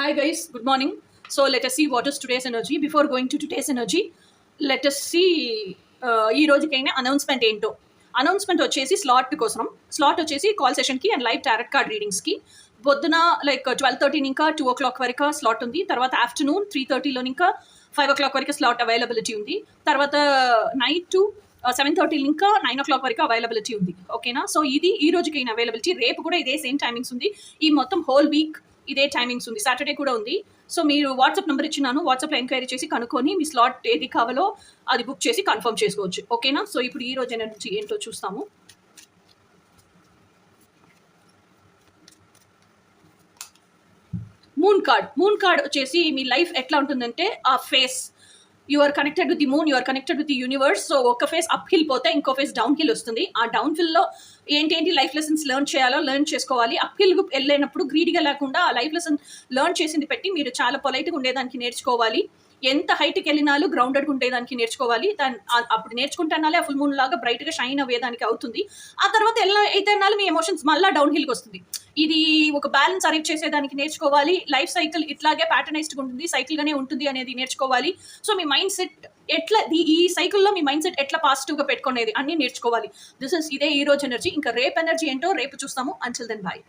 Hi guys, good morning. So let us see what is today's energy. Before going to today's energy, let us see ఈ రోజుకైనా announcement ఏంటో. Announcement వచ్చేసి slot వచ్చేసి call సెషన్కి and live tarot card రీడింగ్స్కి పొద్దున like 12:13 ఇంకా 2 o'clock వరకు స్లాట్ ఉంది. తర్వాత ఆఫ్టర్నూన్ 3:30లో ఇంకా 5 o'clock వరకు స్లాట్ అవైలబిలిటీ ఉంది. తర్వాత నైట్ 7:30 ఇంకా 9 o'clock వరకు అవైలబిలిటీ ఉంది. ఓకేనా? సో ఇది ఈ రోజుకైనా అవైలబిలిటీ. రేపు కూడా ఇదే సేమ్ టైమింగ్స్ ఉంది. ఈ మొత్తం హోల్ వీక్ ఇదే టైమింగ్స్ ఉంది. సాటర్డే కూడా ఉంది. సో మీరు వాట్సాప్ నెంబర్ ఇచ్చినాను, వాట్సాప్లో ఎంక్వైరీ చేసి కనుక్కొని మీ స్లాట్ ఏది కావాలో అది బుక్ చేసి కన్ఫర్మ్ చేసుకోవచ్చు. ఓకేనా? సో ఇప్పుడు ఈ రోజు ఎనర్జీ ఏంటో చూస్తాము. మూన్ కార్డ్ వచ్చేసి మీ లైఫ్ ఎట్లా ఉంటుందంటే ఆ phase you are connected with the moon, you are connected with the universe. So ఒక ఫేస్ అప్ హిల్ పోతే ఇంకో ఫేస్ డౌన్ హిల్ వస్తుంది. ఆ డౌన్ హిల్లో ఏంటి లైఫ్ లెసన్స్ లెర్న్ చేసుకోవాలి. అప్ హిల్ వెళ్ళినప్పుడు గ్రీడ్గా లేకుండా ఆ లైఫ్ లెసన్ లెర్న్ చేసింది పెట్టి మీరు చాలా పొలైట్గా ఉండేదానికి నేర్చుకోవాలి. ఎంత హైట్కి వెళ్ళినాలు గ్రౌండెడ్గా ఉండేదానికి నేర్చుకోవాలి. అప్పుడు నేర్చుకుంటున్నాలే ఆ ఫుల్ మూన్ లాగా బ్రైట్గా షైన్ అయ్యేదానికి అవుతుంది. ఆ తర్వాత అయితే మీ ఎమోషన్స్ మళ్ళీ డౌన్ హిల్కి వస్తుంది. ఇది ఒక బ్యాలెన్స్ అరేంజ్ చేసేదానికి నేర్చుకోవాలి. లైఫ్ సైకిల్ ఇట్లాగే ప్యాటర్నైజ్డ్గా ఉంటుంది, సైకిల్గానే ఉంటుంది అనేది నేర్చుకోవాలి. సో మీ మైండ్ సెట్ ఎట్లా ఈ సైకిల్లో మీ మైండ్ సెట్ ఎట్లా పాజిటివ్గా పెట్టుకునేది అన్నీ నేర్చుకోవాలి. ఇదే ఈ రోజు ఎనర్జీ. ఇంకా రేపు ఎనర్జీ ఏంటో రేపు చూస్తాము. Until then bye.